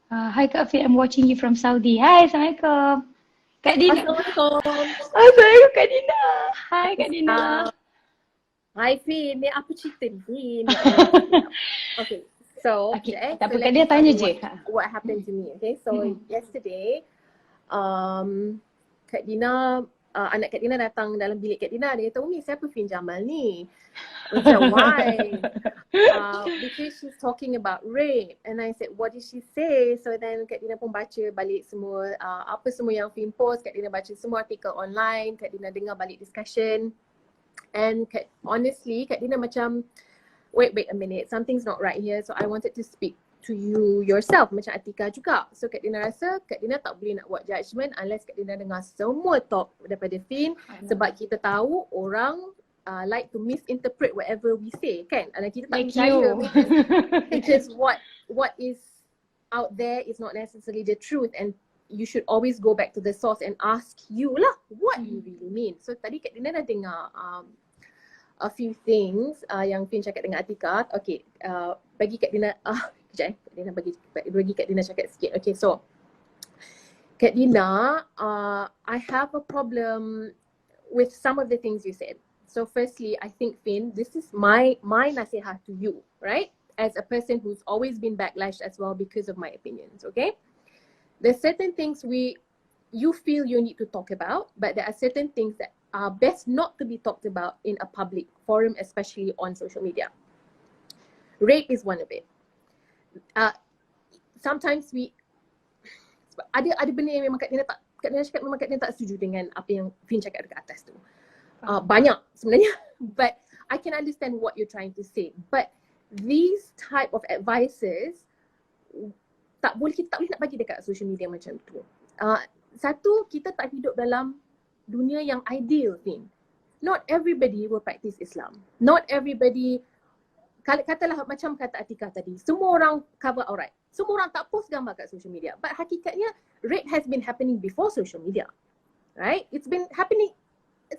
Hi Kak Fit, I'm watching you from Saudi. Hai, Assalamualaikum. Kak Dina. Assalamualaikum. Assalamualaikum Kak Dina. Hai Kak Dina. Hi Fynn, ni apa cerita ni Fynn? Ya Allah. Okay, so Okay, sekejap tak So apa Kak let me dia start tanya with je. what happened to me. Okay, so yesterday, Kak Dina, anak Kak Dina datang dalam bilik Kak Dina. Dia kata, Umi siapa Fynn Jamal ni? Macam why? Because she's talking about rape. And I said, what did she say? So then Kak Dina pun baca balik semua, apa semua yang Fynn post. Kak Dina baca semua artikel online. Kak Dina dengar balik discussion. And honestly, Kak Dina macam, wait a minute, something's not right here. So I wanted to speak to you yourself, macam Atika juga. So Kak Dina rasa Kak Dina tak boleh nak buat judgement unless Kak Dina dengar semua talk daripada Fynn. Sebab kita tahu orang like to misinterpret whatever we say, kan? Dan kita tak Like percaya you. because what is out there is not necessarily the truth, and you should always go back to the source and ask you lah what you really mean. So tadi Kak Dina dah dengar a few things yang Fynn cakap dengan Atika. Okay, bagi Kak Dina, kejap Kak Dina bagi Kak Dina cakap sikit. Okay, so Kak Dina, I have a problem with some of the things you said. So firstly, I think Fynn, this is my nasihat to you, right? As a person who's always been backlashed as well because of my opinions, okay? There's certain things you feel you need to talk about, but there are certain things that are best not to be talked about in a public forum, especially on social media. Rape is one of it. Sometimes ada benda yang memang Kak Dina cakap memang Kak Dina tak setuju dengan apa yang Fynn cakap dekat atas tu. Banyak sebenarnya, but I can understand what you're trying to say. But these type of advices kita tak boleh nak bagi dekat social media macam tu. Satu, kita tak hidup dalam dunia yang ideal, Fynn. Not everybody will practice Islam. Not everybody, katalah macam kata Atika tadi, semua orang cover aurat. Semua orang tak post gambar kat social media. But hakikatnya, rape has been happening before social media. Right? It's been happening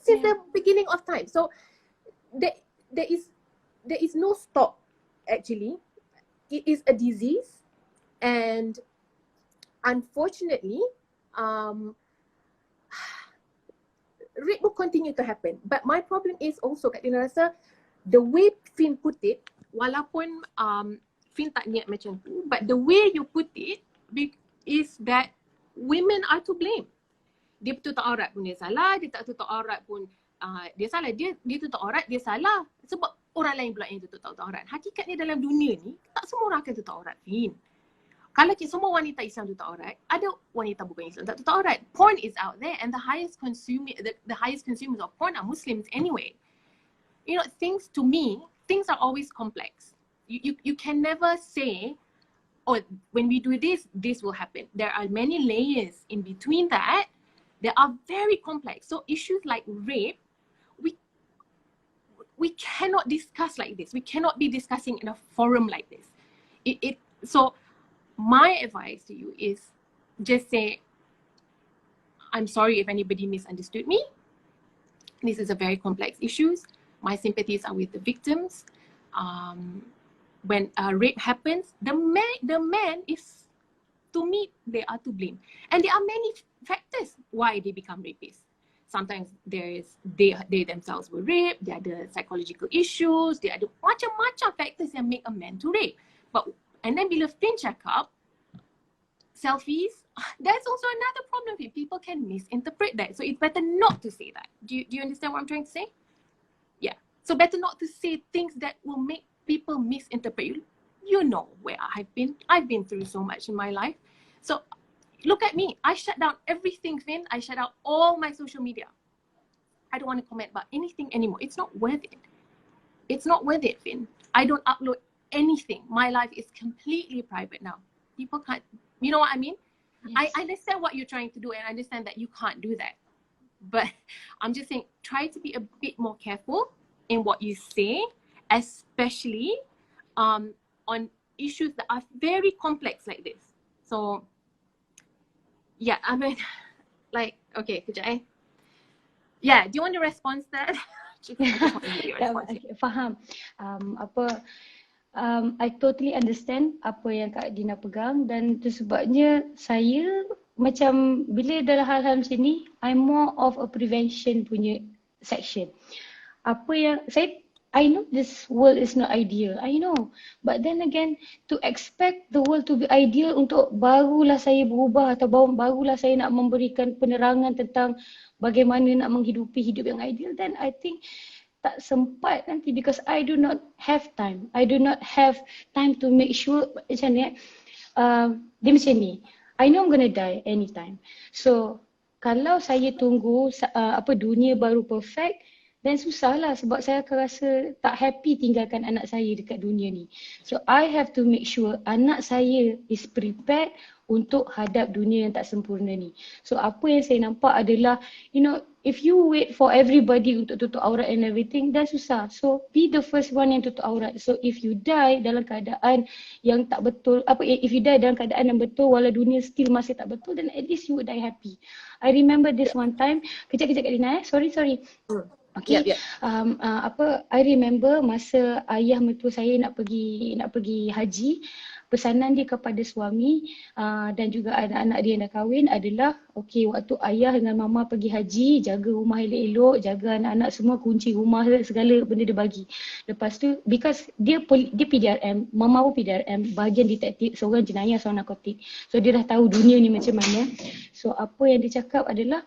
since the beginning of time. So, there is no stop, actually. It is a disease. And unfortunately, rape will continue to happen. But my problem is also, Kak Dina rasa, the way Fynn put it, walaupun Fynn tak niat macam tu, but the way you put it is that women are to blame. Dia tutup aurat pun dia salah, dia tak tutup aurat pun dia salah. Dia tutup aurat, dia salah. Sebab orang lain pula yang tutup aurat. Hakikatnya dalam dunia ni, tak semua orang akan tutup aurat, Fynn. Kalau semua wanita Islam tutup aurat, ada wanita bukan Islam tak tutup aurat. Porn is out there, and the highest consumers of porn are Muslims anyway. You know, things are always complex. You can never say, oh, when we do this will happen. There are many layers in between that. They are very complex. So issues like rape, we cannot discuss like this. We cannot be discussing in a forum like this. So my advice to you is just say, I'm sorry if anybody misunderstood me. This is a very complex issue. My sympathies are with the victims. When rape happens, the man is, to me, they are to blame. And there are many factors why they become rapists. Sometimes they themselves were raped, there are the psychological issues, there are the macam-macam factors yang make a man to rape. And then bila Fynn cakap, selfies, that's also another problem. People can misinterpret that. So it's better not to say that. Do you understand what I'm trying to say? Yeah. So better not to say things that will make people misinterpret you. You know where I've been. I've been through so much in my life. So look at me. I shut down everything, Fynn. I shut out all my social media. I don't want to comment about anything anymore. It's not worth it. It's not worth it, Fynn. I don't upload anything. My life is completely private now. People can't, you know what I mean? Yes. I understand what you're trying to do, and I understand that you can't do that. But I'm just saying, try to be a bit more careful in what you say, especially on issues that are very complex like this. So, yeah, I mean, like, okay, kejap eh. Yeah, do you want to respond to that? Faham. I totally understand apa yang Kak Dina pegang dan itu sebabnya saya macam bila dalam hal-hal macam ni, I'm more of a prevention punya section. Apa yang I know this world is not ideal, I know. But then again, to expect the world to be ideal untuk barulah saya berubah atau barulah saya nak memberikan penerangan tentang bagaimana nak menghidupi hidup yang ideal, then I think tak sempat nanti because I do not have time. I do not have time to make sure macam ni. Dia macam ni. I know I'm gonna die anytime. So kalau saya tunggu dunia baru perfect, then susahlah sebab saya akan rasa tak happy tinggalkan anak saya dekat dunia ni. So I have to make sure anak saya is prepared untuk hadap dunia yang tak sempurna ni. So apa yang saya nampak adalah, you know, if you wait for everybody untuk tutup aurat and everything, dah susah. So be the first one yang tutup aurat. So if you die dalam keadaan yang tak betul, if you die dalam keadaan yang betul walau dunia still masih tak betul, then at least you would die happy. I remember this one time, kejap Kak Dina sorry. Okay, I remember masa ayah mertua saya nak pergi haji, pesanan dia kepada suami dan juga anak-anak dia yang dah kahwin adalah, okay, waktu ayah dengan mama pergi haji, jaga rumah elok-elok, jaga anak-anak semua, kunci rumah, segala benda dia bagi. Lepas tu, because dia PDRM, mama pun PDRM, bahagian detektif, seorang jenayah, seorang narkotik. So dia dah tahu dunia ni macam mana. So apa yang dia cakap adalah,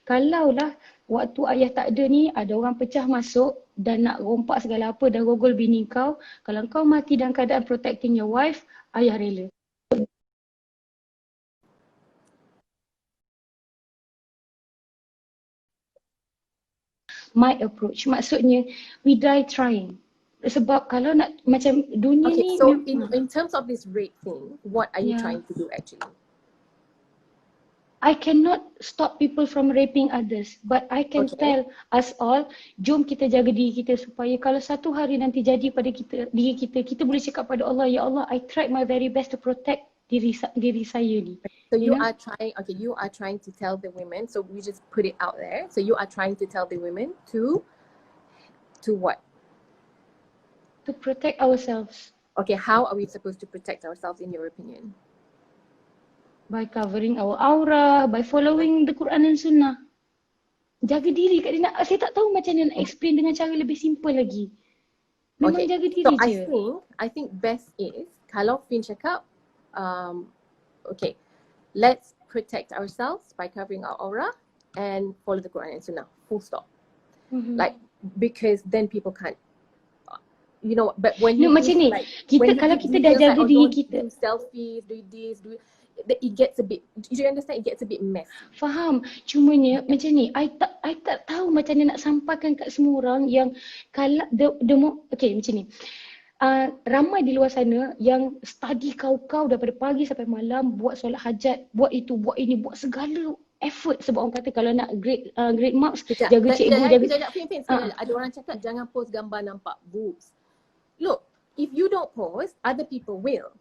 kalaulah waktu ayah tak ada ni, ada orang pecah masuk dan nak rompak segala apa dan rogol bini kau, kalau kau mati dalam keadaan protecting your wife, ayah rela. My approach, maksudnya we die trying. Sebab kalau nak macam dunia ni. Okay, so in terms of this rape thing, what are you trying to do actually? I cannot stop people from raping others, but I can tell us all, jom kita jaga diri kita supaya kalau satu hari nanti jadi pada diri kita boleh cakap pada Allah, ya Allah, I tried my very best to protect diri saya ni. So you are trying to tell the women, so we just put it out there. So you are trying to tell the women to what? To protect ourselves. Okay, how are we supposed to protect ourselves in your opinion? By covering our aura, by following the Quran and Sunnah. Jaga diri Kak Dina. Saya tak tahu macam mana nak explain dengan cara lebih simple lagi. Memang jaga diri je. So I think best is, kalau Fynn cakap, okay, let's protect ourselves by covering our aura and follow the Quran and Sunnah. Full stop. Like, because then people can't, you know, but when you macam ni, kalau kita dah jaga diri kita, do selfies, do this, it gets a bit, you understand, it gets a bit messy. Faham. Cumanya macam ni, I tak tahu macam mana nak sampaikan kat semua orang yang kalau okay macam ni. Ramai di luar sana yang study kau daripada pagi sampai malam, buat solat hajat, buat itu, buat ini, buat segala effort sebab orang kata kalau nak great marks, jaga cikgu, jaga. Fynn, ada orang cakap jangan post gambar nampak boobs. Look, if you don't post, other people will.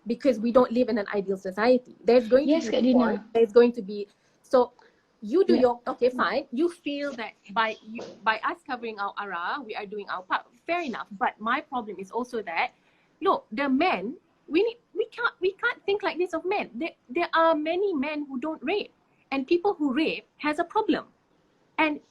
Because we don't live in an ideal society. There's going to be porn, there's going to be, so you do your, okay fine, you feel that by us covering our aura, we are doing our part, fair enough. But my problem is also that, look, the men, we can't think like this of men. There are many men who don't rape, and people who rape has a problem. And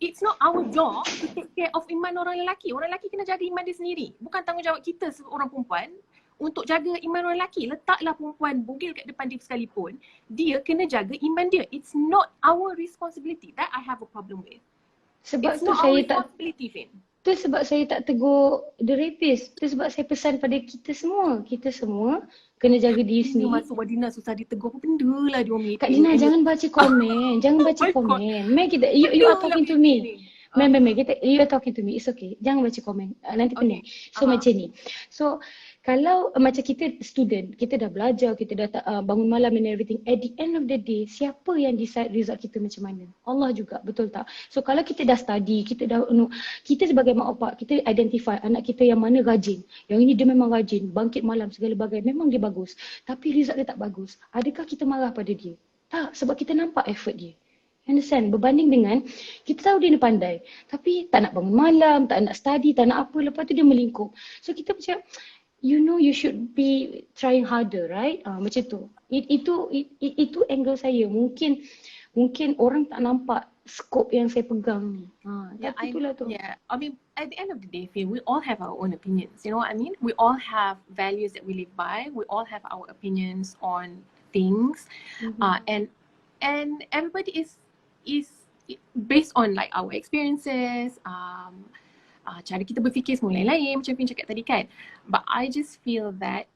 it's not our job to take care of iman orang lelaki. Orang lelaki kena jaga iman dia sendiri. Bukan tanggungjawab kita seorang perempuan untuk jaga iman orang lelaki. Letaklah perempuan bugil kat depan dia sekalipun, dia kena jaga iman dia. It's not our responsibility. That I have a problem with. Sebab it's not our responsibility, Fynn. Tu sebab saya tak tegur the rapist. Tu sebab saya pesan pada kita semua. Kita semua kena jaga diri sendiri. Masuk Wardina susah ditegur. Apa benda lah dia orang. Kak Dina, jangan baca komen. Jangan baca komen. Mei, you are talking to me. Mei, you are talking to me. It's okay. Jangan baca komen. Nanti pening. So macam ni. So kalau macam kita student, kita dah belajar, kita dah bangun malam and everything, at the end of the day, siapa yang decide result kita macam mana? Allah juga, betul tak? So kalau kita dah study, kita sebagai mak bapak, kita identify anak kita yang mana rajin. Yang ini dia memang rajin, bangkit malam segala bagai, memang dia bagus. Tapi result dia tak bagus. Adakah kita marah pada dia? Tak, sebab kita nampak effort dia. Understand? Berbanding dengan kita tahu dia ni pandai, tapi tak nak bangun malam, tak nak study, tak nak apa, lepas tu dia melingkup. So kita macam, you know you should be trying harder, right? Macam tu. Itu angle saya. Mungkin orang tak nampak skop yang saya pegang ni. Tapi itulah tu. Yeah, I mean, at the end of the day, Fynn, we all have our own opinions. You know what I mean? We all have values that we live by. We all have our opinions on things, and everybody is based on like our experiences. Cara kita berfikir semua lain-lain macam Fynn cakap tadi kan. But I just feel that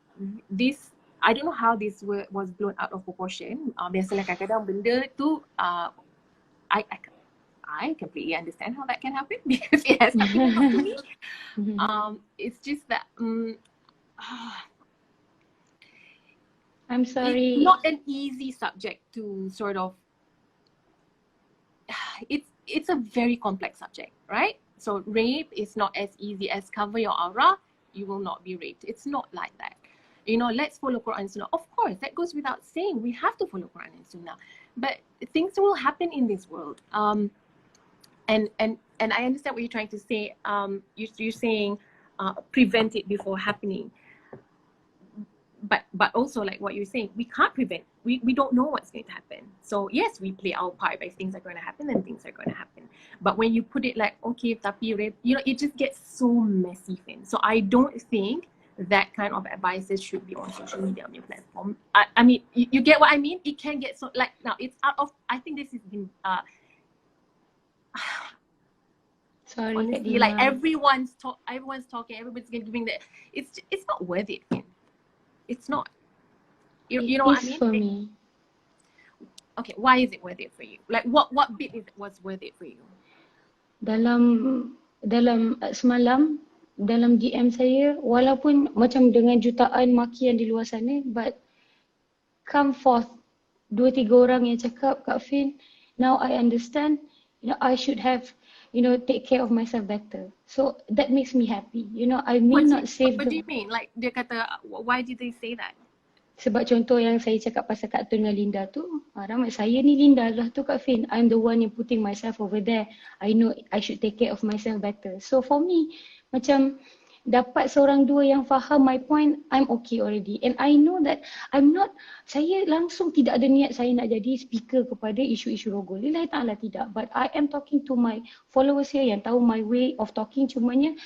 this, I don't know how this was blown out of proportion. Biasalah kadang-kadang benda tu I completely understand how that can happen because it has happened to me. It's just that I'm sorry. It's not an easy subject to sort of. It's a very complex subject, right? So rape is not as easy as cover your aura, you will not be raped. It's not like that. You know, let's follow Quran and Sunnah. Of course, that goes without saying. We have to follow Quran and Sunnah. But things will happen in this world. And I understand what you're trying to say. You're saying prevent it before happening. But also like what you're saying, we can't prevent. We don't know what's going to happen. So yes, we play our part. If things are going to happen, then things are going to happen. But when you put it like, okay, tapi rape, you know, it just gets so messy, Fynn. So I don't think that kind of advices should be on social media on your platform. I mean, you get what I mean? It can get so like now it's out of. I think this has been Sorry, honestly, like everyone's talking, everybody's giving the. It's not worth it, Fynn. It's not. You know what I mean? For me. Okay, why is it worth it for you? Like what bit was worth it for you? Dalam semalam dalam DM saya, walaupun macam dengan jutaan makian di luar sana, but come forth 2-3 orang yang cakap, Kak Fynn, now I understand, you know, I should have, you know, take care of myself better. So that makes me happy. You know, I may not save What do you mean? Like dia kata, why did they say that? Sebab contoh yang saya cakap pasal Kak Tun dengan Linda tu, ramai saya ni Linda lah tu Kak Fynn. I'm the one yang putting myself over there. I know I should take care of myself better. So for me, macam dapat seorang dua yang faham my point, I'm okay already. And I know that saya langsung tidak ada niat saya nak jadi speaker kepada isu-isu rogol. Lillahi ta'ala tidak. But I am talking to my followers here yang tahu my way of talking. Cumanya,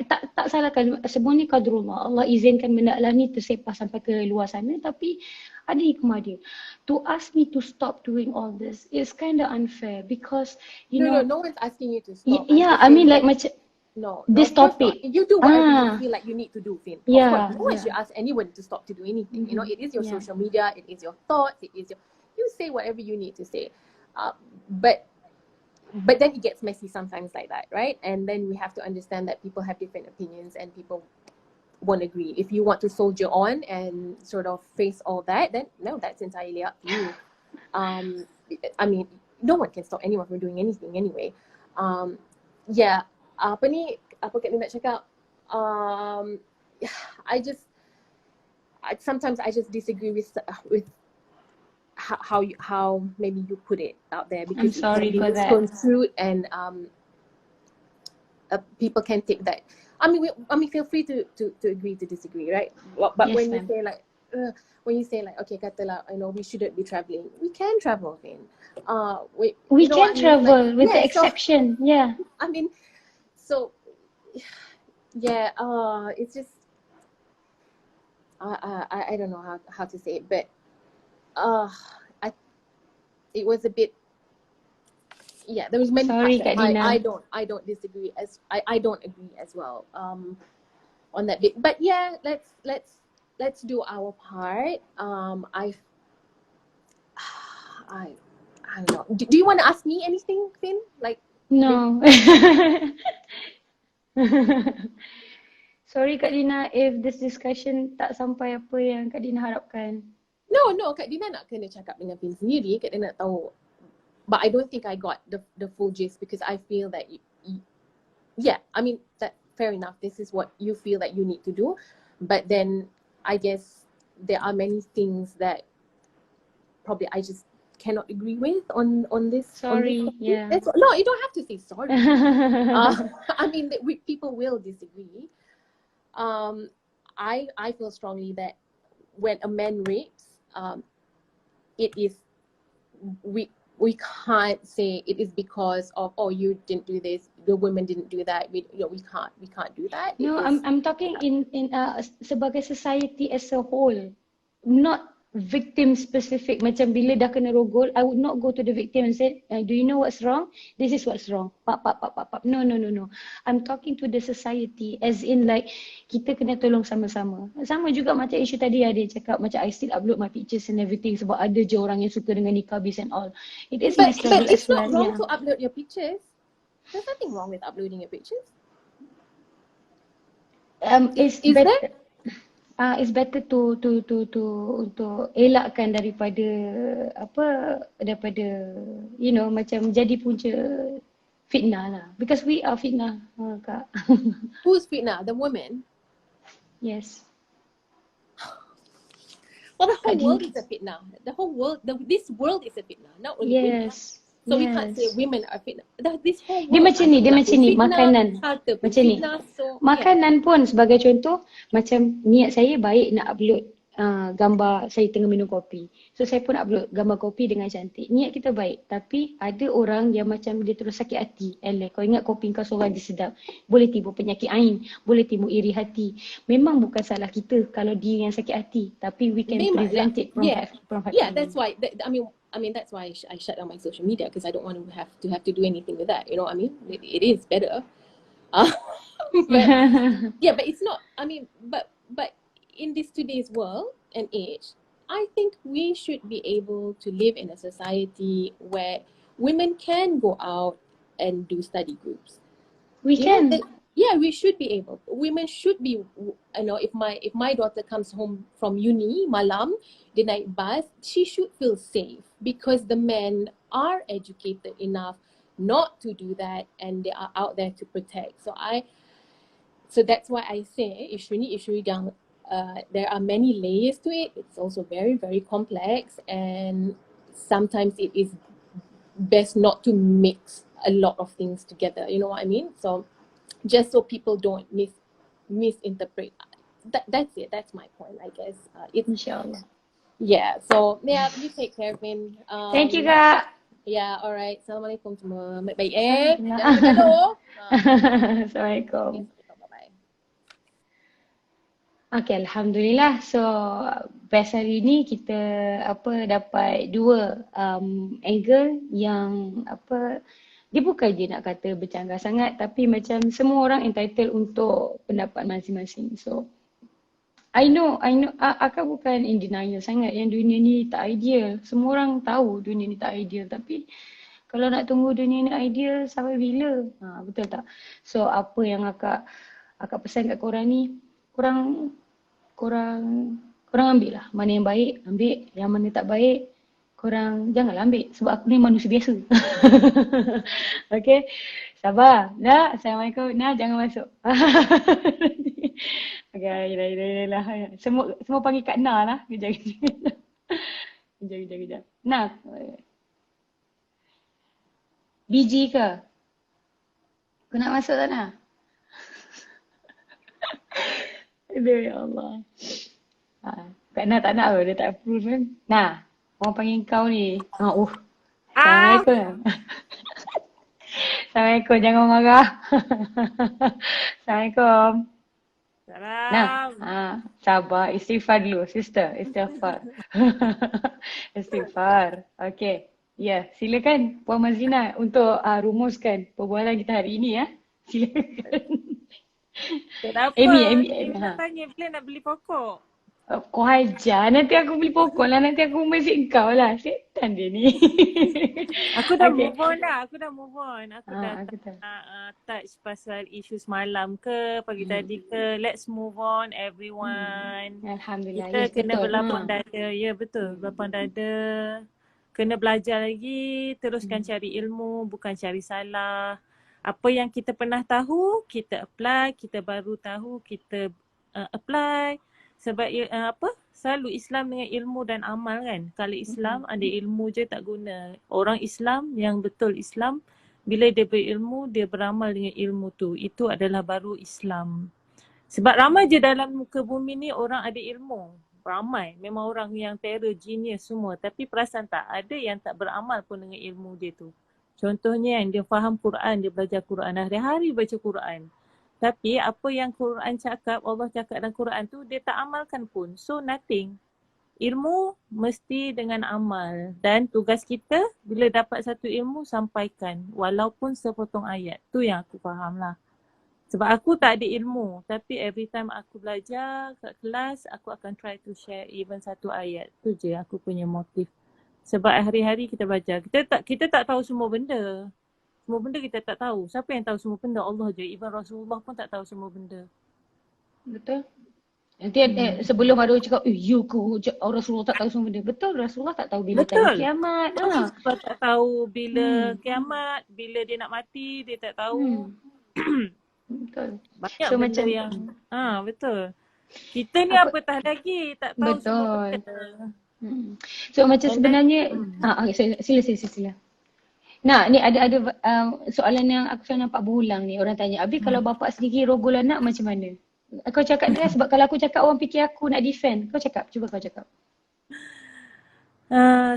tak salahkan, semua ni qadrullah. Allah izinkan benda lah ni tersepah sampai ke luar sana. Tapi ada hikmah dia. To ask me to stop doing all this is kind of unfair because, you know. No one's asking you to stop. Yeah, I mean like macam. No, this topic. You do whatever you feel like you need to do, Fynn. Yeah, of course, no one should ask anyone to stop to do anything. You know, it is your social media, it is your thoughts, it is your. You say whatever you need to say, but then it gets messy sometimes like that, right? And then we have to understand that people have different opinions and people won't agree. If you want to soldier on and sort of face all that, then no, that's entirely up to you. I mean, no one can stop anyone from doing anything anyway. Yeah. Apa Kak Lin nak cakap? Sometimes I just disagree with how maybe you put it out there because I'm sorry for that. Construed and people can take that. I mean, feel free to agree to disagree, right? But Yes, when you say like, okay, katalah, I know we shouldn't be traveling. We can travel, Fynn. We can travel with the exception. Yeah. I mean. So, yeah, it's just, I don't know how to say it, but it was a bit, yeah, there was many Sorry, parts that I don't disagree I don't agree as well on that bit. But yeah, let's do our part. I don't know. Do you want to ask me anything, Fynn? Like. No. Sorry Kak Dina if this discussion tak sampai apa yang Kak Dina harapkan. No, Kak Dina nak kena cakap dengan Fynn sendiri. Kak Dina nak tahu. But I don't think I got the full gist because I feel that yeah, I mean that fair enough. This is what you feel that you need to do. But then I guess there are many things that probably I just cannot agree with on this Sorry, topic. yeah. No, you don't have to say sorry. I mean, people will disagree. I feel strongly that when a man rapes, it is we can't say it is because of, oh, you didn't do this, the women didn't do that. We can't do that. It No, is I'm talking in sebagai society as a whole, not victim specific. Macam bila dah kena rogol, I would not go to the victim and say, do you know what's wrong? This is what's wrong. Pap, pap, pap, pap, pap. No, no, no, no. I'm talking to the society as in like kita kena tolong sama-sama. Sama juga macam isu tadi ada cakap macam I still upload my pictures and everything sebab ada je orang yang suka dengan nikabis and all. It is my but struggle as it's well. not wrong Yeah. to upload your pictures. There's nothing wrong with uploading your pictures. It's Is better. there? It's better to untuk elakkan daripada daripada macam jadi punca fitnah lah, because we are fitnah, Kak. Who's fitnah? The woman? Yes. Well, the whole Kak world Din. is a fitnah. The whole world, this world is a fitnah, not only women. Yes. So we can't say Yes. women are fitnah. This whole Dia world, macam ni, anak pun fitnah, makanan. harta pun Macam ni. fitnah. So yeah. Makanan pun sebagai contoh, macam niat saya baik nak upload gambar saya tengah minum kopi. So saya pun upload gambar kopi dengan cantik. Niat kita baik. Tapi ada orang yang macam dia terus sakit hati. Alah, kau ingat kopi kau seorang je sedap. Boleh timbul penyakit ain. Boleh timbul iri hati. Memang bukan salah kita kalau dia yang sakit hati. Tapi we can Memang prevent lah. it from happening. Yeah, that's why. I mean that's why I shut down my social media, because I don't want to have to do anything with that. You know what I mean? It is better. But yeah, but it's not. I mean, but in this today's world and age, I think we should be able to live in a society where women can go out and do study groups. We can. Yeah, we should be able. Women should be, if my daughter comes home from uni malam, the night bus, she should feel safe because the men are educated enough not to do that, and they are out there to protect. So that's why I say issue yang there are many layers to it. It's also very, very complex, and sometimes it is best not to mix a lot of things together. You know what I mean? So just so people don't misinterpret. That's it. That's my point, I guess. InsyaAllah. Yeah. So yeah, you take care, Fynn. Thank you, Kak. Yeah. Alright. Assalamualaikum semua. Baik. Alhamdulillah. Jangan bergaduh. Assalamualaikum. Bye-bye. Okay, Alhamdulillah. So, best hari ni kita dapat dua angle yang dia bukan je nak kata bercanggah sangat, tapi macam semua orang entitled untuk pendapat masing-masing. So, I know, akak bukan in denial sangat yang dunia ni tak ideal. Semua orang tahu dunia ni tak ideal, tapi kalau nak tunggu dunia ni ideal sampai bila? Betul tak? So, apa yang akak pesan kat korang ni, korang ambil lah. Mana yang baik, ambil. Yang mana tak baik, korang janganlah ambil. Sebab aku ni manusia biasa. Okay. Sabar. Nah, Assalamualaikum. Nah, jangan masuk. Okay, yelah. Semua panggil Kak Na lah. Kejap. Nah. Biji ke? Kau nak masuk tak nak? Aduh, ya Allah. Kak Na tak nak dia tak approve kan. Nah, orang panggil kau ni. Assalamualaikum. Assalamualaikum, jangan marah. Assalamualaikum. Salam. Nah, sabar. Istighfar dulu, sister. Istighfar. Istighfar. Okay. Ya, silakan Puan Mazlina untuk rumuskan perbualan kita hari ini ya. Silakan. Tak apa. Amy. Nak tanya bila nak beli pokok. Kau ajar. Nanti aku beli pokok lah. Nanti aku mesej kau lah. Setan dia ni. Aku dah Okay. move on dah. Aku dah move on. Aku dah aku tahu. touch pasal isu semalam ke, pagi tadi ke. Let's move on everyone. Alhamdulillah. Kita Yes, kena betul. berlapang dada. Ya betul. Berlapang dada. Kena belajar lagi. Teruskan cari ilmu. Bukan cari salah. Apa yang kita pernah tahu, kita apply. Kita baru tahu, kita apply. Sebab selalu Islam dengan ilmu dan amal kan. Kalau Islam ada ilmu je tak guna. Orang Islam yang betul Islam, bila dia berilmu, dia beramal dengan ilmu tu. Itu adalah baru Islam. Sebab ramai je dalam muka bumi ni orang ada ilmu. Ramai. Memang orang yang terror, genius semua. Tapi perasan tak, ada yang tak beramal pun dengan ilmu dia tu. Contohnya yang dia faham Quran, dia belajar Quran. Hari-hari baca Quran. Tapi apa yang Quran cakap, Allah cakap dalam Quran tu, dia tak amalkan pun. So nothing. Ilmu mesti dengan amal. Dan tugas kita bila dapat satu ilmu, sampaikan. Walaupun sepotong ayat. Tu yang aku faham lah. Sebab aku tak ada ilmu. Tapi every time aku belajar kat kelas, aku akan try to share even satu ayat. Tu je aku punya motif. Sebab hari-hari kita belajar. Kita tak tahu semua benda. Semua benda kita tak tahu. Siapa yang tahu semua benda? Allah je. Even Rasulullah pun tak tahu semua benda. Betul. Nanti sebelum ada orang cakap, you ke Rasulullah tak tahu semua benda. Betul, Rasulullah tak tahu bila Betul. time kiamat. Rasulullah tak tahu bila kiamat, bila dia nak mati, dia tak tahu. Betul. Banyak So, benda macam, yang, betul. Kita ni apatah lagi, tak tahu semua benda. So macam sebenarnya, sila. Nah, ni ada soalan yang aku selalu nampak berulang ni. Orang tanya, Abi kalau bapak sendiri rogol anak macam mana? Kau cakap dia sebab kalau aku cakap orang fikir aku nak defend. Kau cakap, cuba kau cakap.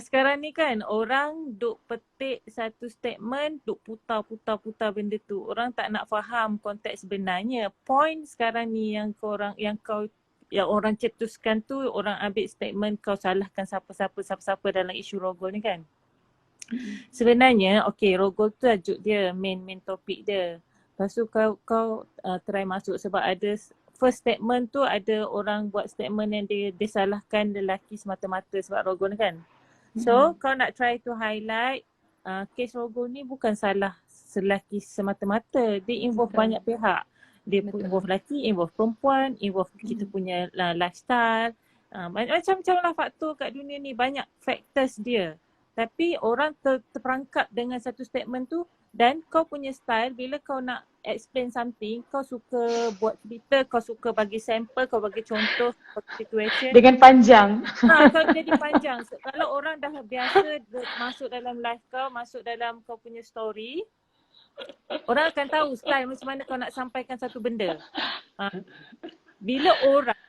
Sekarang ni kan orang duk petik satu statement, duk putar benda tu. Orang tak nak faham konteks sebenarnya. Point sekarang ni yang orang cetuskan tu, orang ambil statement kau salahkan siapa-siapa dalam isu rogol ni kan. Sebenarnya rogol tu tajuk dia, main topik dia. Lepas tu kau try masuk sebab ada first statement tu, ada orang buat statement yang dia salahkan lelaki semata-mata sebab rogol ni kan. So kau nak try to highlight kes rogol ni bukan salah lelaki semata-mata, dia involve banyak pihak. Dia involve lelaki, involve perempuan, involve kita punya lifestyle, macam-macam lah faktor kat dunia ni, banyak factors dia. Tapi orang terperangkap dengan satu statement tu, dan kau punya style bila kau nak explain something, kau suka buat cerita, kau suka bagi sampel, kau bagi contoh situation. Dengan panjang. Kau jadi panjang. Kalau orang dah biasa masuk dalam live kau, masuk dalam kau punya story, orang akan tahu style macam mana kau nak sampaikan satu benda. Bila orang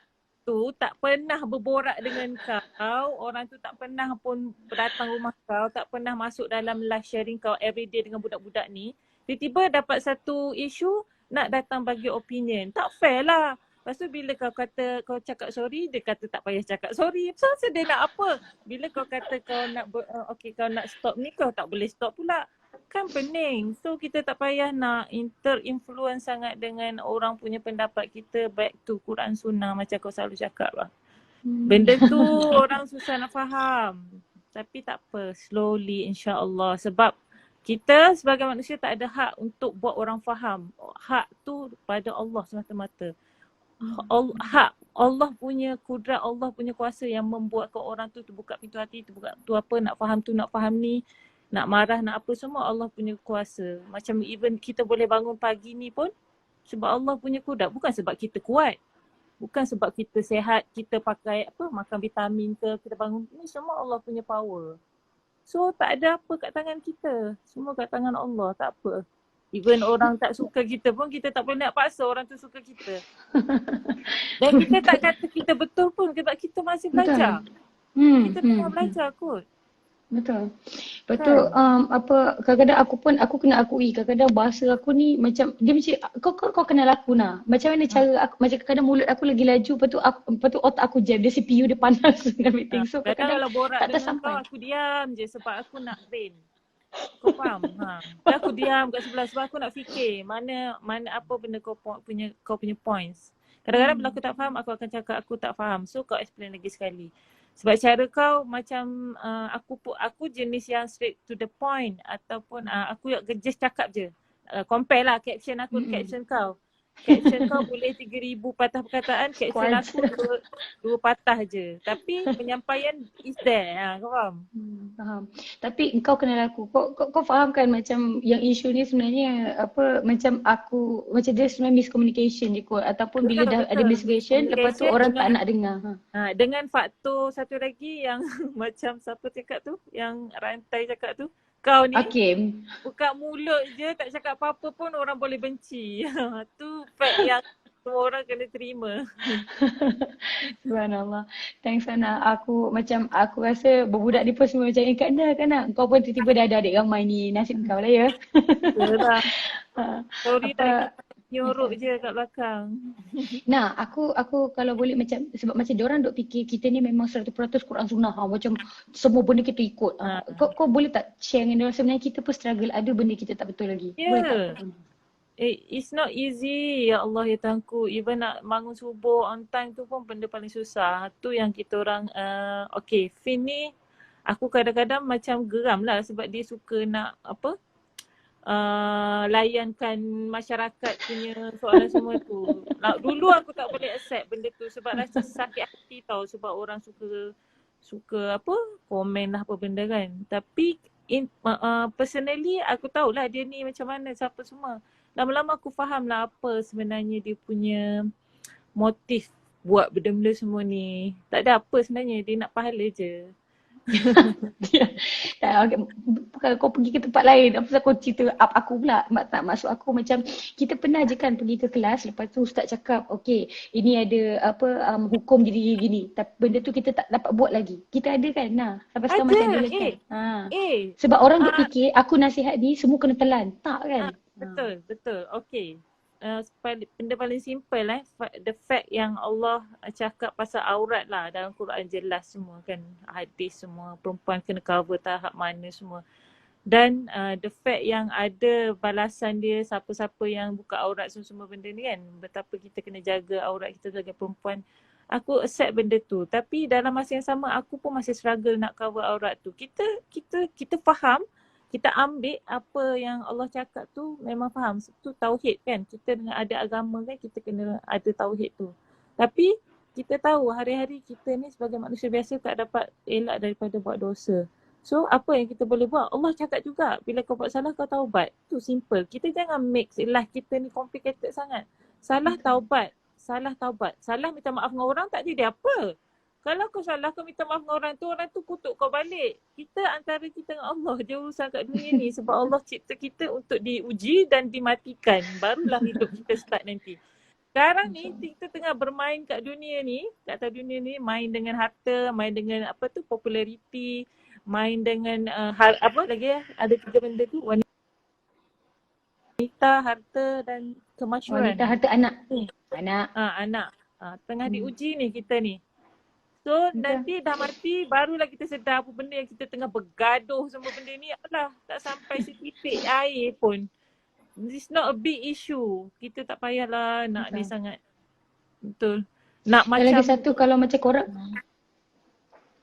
tu tak pernah berborak dengan kau, orang tu tak pernah pun datang rumah kau, tak pernah masuk dalam live sharing kau everyday dengan budak-budak ni, tiba-tiba dapat satu isu nak datang bagi opinion. Tak fair lah. Lepas tu bila kau cakap sorry, dia kata tak payah cakap sorry. So dia nak apa? Bila kau kata kau nak kau nak stop ni, kau tak boleh stop pula. Kan pening. So kita tak payah nak influence sangat dengan orang punya pendapat kita, back to Quran Sunnah macam kau selalu cakap lah. Benda tu orang susah nak faham. Tapi tak apa, slowly insya-Allah. Sebab kita sebagai manusia tak ada hak untuk buat orang faham. Hak tu pada Allah semata-mata. Allah punya kudrat, Allah punya kuasa yang membuatkan orang tu terbuka pintu hati, terbuka tu apa, nak faham tu, nak faham ni, nak marah, nak apa, semua Allah punya kuasa. Macam even kita boleh bangun pagi ni pun sebab Allah punya kudrat, bukan sebab kita kuat. Bukan sebab kita sihat, kita pakai makan vitamin ke, kita bangun, ni semua Allah punya power. So tak ada apa kat tangan kita, semua kat tangan Allah, tak apa. Even orang tak suka kita pun, kita tak boleh nak paksa orang tu suka kita. Dan kita tak kata kita betul pun sebab kita masih belajar. Kita tengah belajar kot. Betul. Betul. Kadang-kadang aku kena akui, kadang-kadang bahasa aku ni macam dia macam kau kenal aku nak. Macam mana cara aku, macam kadang mulut aku lagi laju, lepas tu otak aku jam, dia CPU dia panas dengan everything. So kadang-kadang kalau borak tak dengan tersampai. kau, aku diam je sebab aku nak brain. Kau faham? Dan aku diam kat sebelah sebab aku nak fikir mana apa benda kau punya points. Kadang-kadang bila aku tak faham, aku akan cakap aku tak faham. So kau explain lagi sekali. Sebab cara kau macam aku jenis yang straight to the point, ataupun aku just cakap je. Compare lah caption aku dengan caption kau. Caption kau boleh 3,000 patah perkataan, caption Kuat. aku dua patah je. Tapi penyampaian is there. Kau faham? Faham. Tapi kau kenal aku. Kau faham kan macam yang isu ni sebenarnya apa macam dia sebenarnya miscommunication je kot ataupun bila dah ada miscommunication lepas tu orang tak nak dengar. Dengan faktor satu lagi yang macam siapa cakap tu, yang rantai cakap tu, kau ni buka mulut je tak cakap apa-apa pun orang boleh benci. Tu fact yang semua orang kena terima. Subhanallah. Thanks Ana. Aku rasa berbudak ni pun semua macam Kak Nah. Kau pun tiba-tiba dah ada adik ramai ni. Nasib kau lah ya. Betul lah. Sorry tak nyorok je kat belakang. Nah, aku kalau boleh macam sebab macam diorang duk fikir kita ni memang 100% Quran Sunnah. Macam semua benda kita ikut. Kau boleh tak share dengan diorang sebenarnya kita pun struggle ada benda kita tak betul lagi. Boleh tak? It's not easy, ya Allah ya Tuhanku. Even nak bangun subuh on time tu pun benda paling susah. Tu yang kita orang, okay, Fynn ni aku kadang-kadang macam geram lah sebab dia suka nak layankan masyarakat punya soalan semua tu. Dulu aku tak boleh accept benda tu sebab rasa sakit hati tau sebab orang suka komen lah apa benda kan. Tapi personally aku tahulah dia ni macam mana siapa semua. Lama-lama aku faham lah apa sebenarnya dia punya motif buat benda-benda semua ni. Tak ada apa sebenarnya, dia nak pahala je. Kalau kau pergi ke tempat lain, apa kau cerita aku pula, tak maksud aku macam kita pernah je kan pergi ke kelas, lepas tu ustaz cakap okay ini ada hukum gini. Tapi benda tu kita tak dapat buat lagi. Kita ada kan? Sampai sekarang masih ada kan? Sebab orang duk fikir aku nasihat ni semua kena telan. Tak kan? Betul. Okay. Benda paling simple the fact yang Allah cakap pasal aurat lah dalam Quran jelas semua kan, hadis semua, perempuan kena cover tahap mana semua. Dan the fact yang ada balasan dia siapa-siapa yang buka aurat semua benda ni kan, betapa kita kena jaga aurat kita sebagai perempuan. Aku accept benda tu, tapi dalam masa yang sama aku pun masih struggle nak cover aurat tu. Kita faham, kita ambil apa yang Allah cakap tu memang faham. Tu tauhid kan. Kita dengan ada agama kan kita kena ada tauhid tu. Tapi kita tahu hari-hari kita ni sebagai manusia biasa tak dapat elak daripada buat dosa. So apa yang kita boleh buat? Allah cakap juga bila kau buat salah kau taubat. Tu simple. Kita jangan make life kita ni complicated sangat. Salah taubat. Salah minta maaf dengan orang tak jadi apa. Kalau kau salah kau minta maaf dengan orang tu kutuk kau balik. Kita antara kita dengan Allah je urusan kat dunia ni sebab Allah cipta kita untuk diuji dan dimatikan. Barulah hidup kita start nanti. Sekarang ni kita tengah bermain kat dunia ni, main dengan harta, main dengan populariti, main dengan ada 3 benda tu, wanita, harta dan kemasyhuran. Wanita, harta, anak. Anak. Tengah diuji ni kita ni. So nanti dah mati barulah kita sedar apa benda yang kita tengah bergaduh semua benda ni tak sampai setitik air pun. It's not a big issue. Kita tak payahlah nak ni sangat. Betul. Nak macam lagi satu kalau macam korang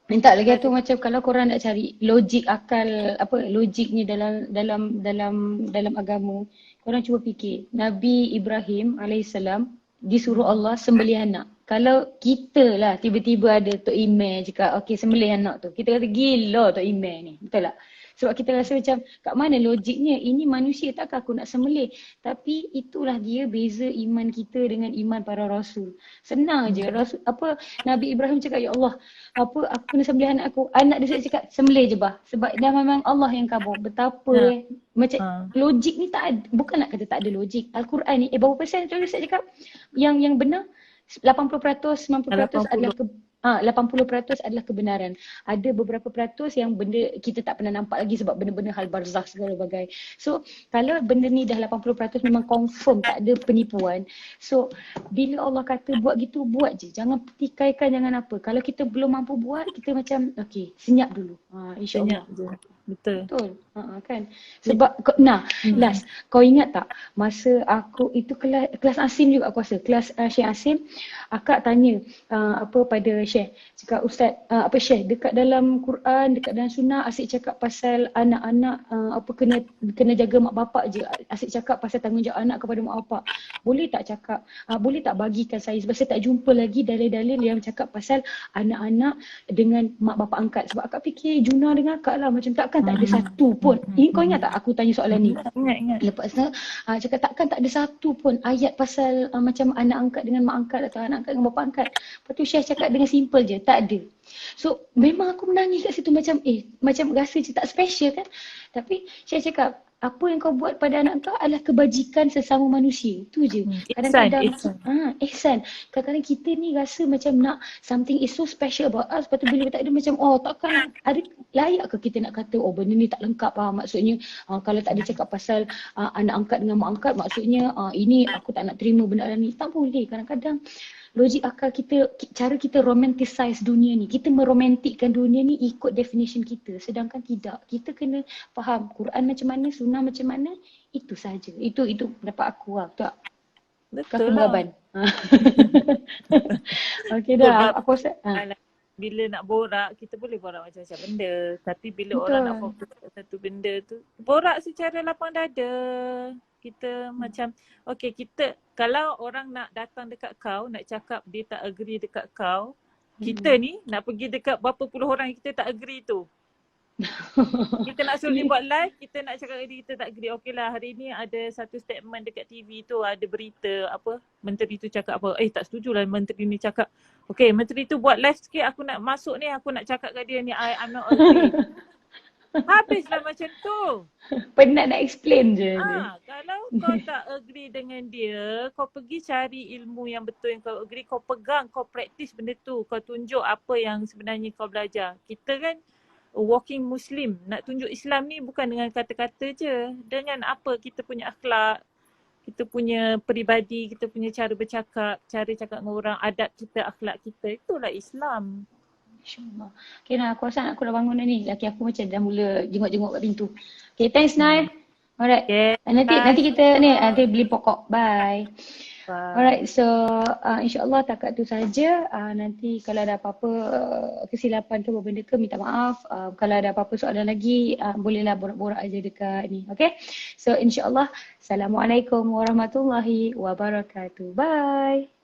minta lagi tu macam kalau korang nak cari logik akal logiknya dalam agama, korang cuba fikir Nabi Ibrahim alaihissalam disuruh Allah sembelih anak. Kalau kita lah tiba-tiba ada Tok Imeh cakap okey sembelih anak tu, kita kata gila Tok Imeh ni, betul tak? Sebab kita rasa macam kat mana logiknya, ini manusia takkan aku nak sembelih. Tapi itulah dia beza iman kita dengan iman para rasul. Senang je. Nabi Ibrahim cakap ya Allah, aku nak sembelih anak aku. Anak dia cakap sembelih je bah. Sebab dah memang Allah yang kabur. Betapa macam logik ni tak ada, bukan nak kata tak ada logik. Al-Quran ni berapa persen tu saya cakap yang benar 80%, 90% adalah 80% adalah kebenaran. Ada beberapa peratus yang benda kita tak pernah nampak lagi sebab benda-benda hal barzakh segala bagai. So kalau benda ni dah 80% memang confirm tak ada penipuan. So bila Allah kata buat gitu, buat je. Jangan petikaikan, jangan apa. Kalau kita belum mampu buat, kita macam okey, senyap dulu. InsyaAllah. Senyap je. Betul. Kan. Sebab last kau ingat tak masa aku itu kelas Asim juga aku rasa. Kelas Syekh Asim, akak tanya pada Syekh. Cakap ustaz, Syekh, dekat dalam Quran, dekat dalam sunnah asyik cakap pasal anak-anak kena jaga mak bapak je. Asyik cakap pasal tanggungjawab anak kepada mak bapak. Boleh tak cakap, boleh tak bagikan saya sebab saya tak jumpa lagi dalil-dalil yang cakap pasal anak-anak dengan mak bapak angkat. Sebab akak fikir Juna dengan akak lah, macam takkan tak ada satu pun. Kau ingat tak aku tanya soalan ni? Ingat. Lepas tu cakap takkan tak ada satu pun ayat pasal macam anak angkat dengan mak angkat atau anak angkat dengan bapa angkat. Lepas tu Syekh cakap dengan simple je, tak ada. So memang aku menangis kat situ macam macam rasa je tak special kan. Tapi Syekh cakap apa yang kau buat pada anak kau adalah kebajikan sesama manusia. Itu je. Kadang-kadang ihsan. Kadang-kadang kita ni rasa macam nak something is so special about us. Lepas tu bila tak ada macam takkan ada layak ke kita nak kata benda ni tak lengkap maksudnya kalau tak ada cakap pasal anak angkat dengan mak angkat maksudnya ini aku tak nak terima benda ni. Tak boleh. Kadang-kadang logik akal kita, cara kita romanticize dunia ni, kita meromantikkan dunia ni ikut definition kita, sedangkan tidak. Kita kena faham Quran macam mana, sunnah macam mana, itu saja. Itu pendapat aku lah. Tak? Betul aku lah. meraban. Okey dah, aku rasa bila nak borak, kita boleh borak macam-macam benda. Tapi bila betul. orang nak fokus kat satu benda tu, borak secara lapang dada. Kita macam, okay, kita kalau orang nak datang dekat kau, nak cakap dia tak agree dekat kau, kita ni nak pergi dekat berapa puluh orang yang kita tak agree tu. Kita nak suruh dia buat live, kita nak cakap dia kita tak agree. Okey lah, hari ni ada satu statement dekat TV tu, ada berita menteri tu cakap apa. Tak setuju lah menteri ni cakap. Okey, menteri tu buat live sikit, aku nak masuk ni, aku nak cakap kat dia ni, I'm not agree. Habislah macam tu. Penat nak explain je. Kalau kau tak agree dengan dia, kau pergi cari ilmu yang betul yang kau agree, kau pegang, kau praktis benda tu, kau tunjuk apa yang sebenarnya kau belajar. Kita kan walking Muslim, nak tunjuk Islam ni bukan dengan kata-kata je, dengan apa kita punya akhlak, kita punya peribadi, kita punya cara bercakap, cara cakap dengan orang, adab kita, akhlak kita, itulah Islam. InsyaAllah. Okay Nah, aku rasa aku dah bangun dah ni. Laki aku macam dah mula jenguk-jenguk kat pintu. Okay, thanks Nai. Alright. Okay, Nanti kita nanti beli pokok. Bye. Bye. Alright, so insyaAllah takat tu saja. Nanti kalau ada apa-apa kesilapan ke benda ke minta maaf. Kalau ada apa-apa soalan lagi bolehlah borak-borak aja dekat ni. Okay. So insyaAllah. Assalamualaikum warahmatullahi wabarakatuh. Bye.